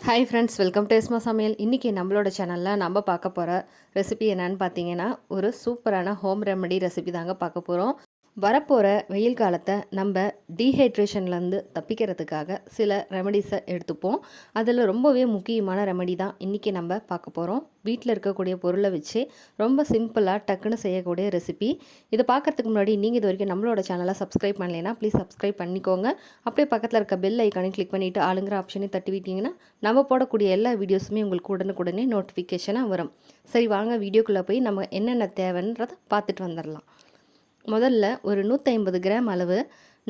Hi friends, welcome to யெஸ்மா சமையல். இன்றைக்கி நம்மளோட சேனலில் நம்ம பார்க்க போகிற ரெசிபி என்னன்னு பார்த்தீங்கன்னா, ஒரு சூப்பரான ஹோம் ரெமெடி ரெசிபி தாங்க பார்க்க போகிறோம். வரப்போகிற வெயில் காலத்தை நம்ம டீஹைட்ரேஷன்லேருந்து தப்பிக்கிறதுக்காக சில ரெமடிஸை எடுத்துப்போம். அதில் ரொம்பவே முக்கியமான ரெமெடி தான் இன்றைக்கி நம்ம பார்க்க போகிறோம். வீட்டில் இருக்கக்கூடிய பொருளை வச்சு ரொம்ப சிம்பிளாக டக்குன்னு செய்யக்கூடிய ரெசிபி. இதை பார்க்குறதுக்கு முன்னாடி நீங்கள் இது வரைக்கும் நம்மளோட சேனலை சப்ஸ்கிரைப் பண்ணலைன்னா ப்ளீஸ் சப்ஸ்கிரைப் பண்ணிக்கோங்க. அப்படியே பக்கத்தில் இருக்க பெல் ஐக்கானையும் கிளிக் பண்ணிவிட்டு ஆளுங்கிற ஆப்ஷனையும் தட்டி விட்டிங்கன்னா நம்ம போடக்கூடிய எல்லா வீடியோஸுமே உங்களுக்கு உடனுக்குடனே நோட்டிஃபிகேஷனாக வரும். சரி, வாங்க வீடியோக்குள்ளே போய் நம்ம என்னென்ன தேவைன்றதை பார்த்துட்டு வந்துடலாம். முதல்ல ஒரு 150 கிராம் அளவு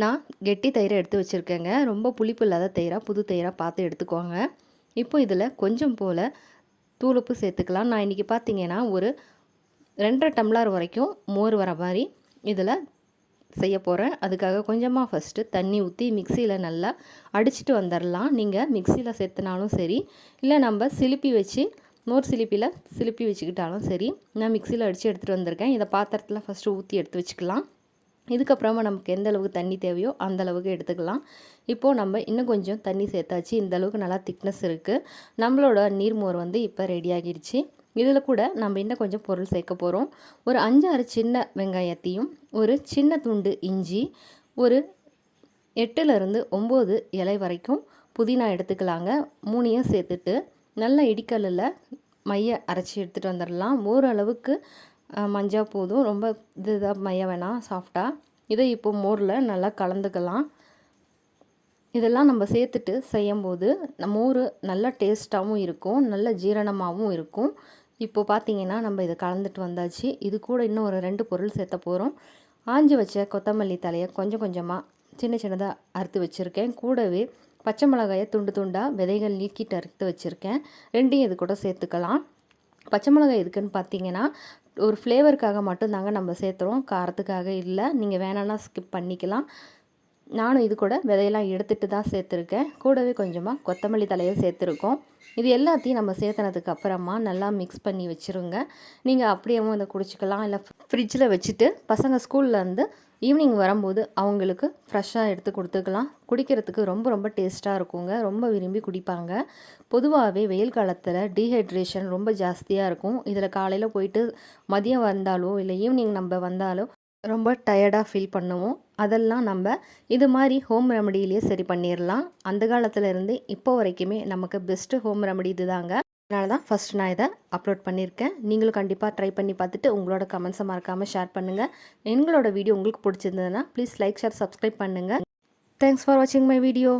நான் கெட்டி தயிரை எடுத்து வச்சுருக்கேங்க. ரொம்ப புளிப்பு இல்லாத தயிராக, புது தயிராக பார்த்து எடுத்துக்கோங்க. இப்போ இதில் கொஞ்சம் போல் தூளுப்பு சேர்த்துக்கலாம். நான் இன்றைக்கி பார்த்தீங்கன்னா ஒரு 2.5 டம்ளர் வரைக்கும் மோர் வர மாதிரி இதில் செய்ய போகிறேன். அதுக்காக கொஞ்சமாக ஃபஸ்ட்டு தண்ணி ஊற்றி மிக்சியில் நல்லா அடிச்சுட்டு வந்துடலாம். நீங்கள் மிக்சியில் சேர்த்துனாலும் சரி, இல்லை நம்ம சிலுப்பி வச்சு மோர் சிலிப்பியில் சிலுப்பி வச்சுக்கிட்டாலும் சரி. நான் மிக்சியில் அடித்து எடுத்துகிட்டு வந்திருக்கேன். இதை பாத்திரத்தில் ஃபஸ்ட்டு ஊற்றி எடுத்து வச்சுக்கலாம். இதுக்கப்புறமா நமக்கு எந்த அளவுக்கு தண்ணி தேவையோ அந்த அளவுக்கு எடுத்துக்கலாம். இப்போது நம்ம இன்னும் கொஞ்சம் தண்ணி சேர்த்தாச்சு. இந்த அளவுக்கு நல்லா திக்னஸ் இருக்குது. நம்மளோட நீர்மோர் இப்போ ரெடி ஆகிடுச்சு. இதில் கூட நம்ம இன்னும் கொஞ்சம் பொருள் சேர்க்க போகிறோம். ஒரு 5-6 சின்ன வெங்காயத்தையும், ஒரு சின்ன துண்டு இஞ்சி, ஒரு 8லேருந்து 9 இலை வரைக்கும் புதினா எடுத்துக்கலாங்க. 3யும் சேர்த்துட்டு நல்லா இடிக்கல்லில் மைய அரைச்சி எடுத்துகிட்டு வந்துடலாம். ஓரளவுக்கு மஞ்சள் போதும், ரொம்ப இதுதான் மைய வேணாம், சாஃப்டாக. இதை இப்போ மோரில் நல்லா கலந்துக்கலாம். இதெல்லாம் நம்ம சேர்த்துட்டு செய்யும்போது மோர் நல்லா டேஸ்ட்டாகவும் இருக்கும், நல்ல ஜீரணமாகவும் இருக்கும். இப்போது பார்த்திங்கன்னா நம்ம இதை கலந்துட்டு வந்தாச்சு. இது கூட இன்னும் ஒரு 2 பொருள் சேர்த்த போகிறோம். ஆஞ்சி வச்ச கொத்தமல்லி தலையை கொஞ்சம் கொஞ்சமாக சின்ன சின்னதாக அறுத்து வச்சுருக்கேன். கூடவே பச்சை மிளகாயை துண்டு துண்டாக விதைகள் நீக்கிட்டு அறுத்து வச்சுருக்கேன். 2யும் இது கூட சேர்த்துக்கலாம். பச்சை மிளகாய் எதுக்குன்னு பார்த்தீங்கன்னா, ஒரு ஃப்ளேவருக்காக மட்டும்தாங்க நம்ம சேர்த்துறோம், காரத்துக்காக இல்லை. நீங்கள் வேணான்னா ஸ்கிப் பண்ணிக்கலாம். நானும் இது கூட விதையெல்லாம் எடுத்துகிட்டு தான் சேர்த்துருக்கேன். கூடவே கொஞ்சமாக கொத்தமல்லி தலையை சேர்த்துருக்கோம். இது எல்லாத்தையும் நம்ம சேர்த்துனதுக்கு அப்புறமா நல்லா மிக்ஸ் பண்ணி வச்சுருங்க. நீங்கள் அப்படியேவும் இதை குடிச்சிக்கலாம், இல்லை ஃப்ரிட்ஜில் வச்சுட்டு பசங்க ஸ்கூல்லேருந்து ஈவினிங் வரும்போது அவங்களுக்கு ஃப்ரெஷ்ஷாக எடுத்து கொடுத்துக்கலாம். குடிக்கிறதுக்கு ரொம்ப ரொம்ப டேஸ்ட்டாக இருக்குங்க. ரொம்ப விரும்பி குடிப்பாங்க. பொதுவாகவே வெயில் காலத்தில் டீஹைட்ரேஷன் ரொம்ப ஜாஸ்தியாக இருக்கும். இதில் காலையில் போயிட்டு மதியம் வந்தாலோ இல்லை ஈவினிங் நம்ம வந்தாலோ ரொம்ப டயர்டாக ஃபீல் பண்ணுவோம். அதெல்லாம் நம்ம இது மாதிரி ஹோம் ரெமடியிலே சரி பண்ணிடலாம். அந்த காலத்துலேருந்து இப்போ வரைக்குமே நமக்கு பெஸ்ட்டு ஹோம் ரெமடி இது தாங்க. அதனால தான் ஃபஸ்ட் நான் இதை அப்லோட் பண்ணியிருக்கேன். நீங்களும் கண்டிப்பாக ட்ரை பண்ணி பார்த்துட்டு உங்களோட கமெண்ட்ஸை மறக்காமல் ஷேர் பண்ணுங்கள். எங்களோட வீடியோ உங்களுக்கு பிடிச்சிருந்ததுன்னா ப்ளீஸ் லைக், ஷேர், சப்ஸ்கிரைப் பண்ணுங்கள். தேங்க்ஸ் ஃபார் வாட்சிங் மை வீடியோ.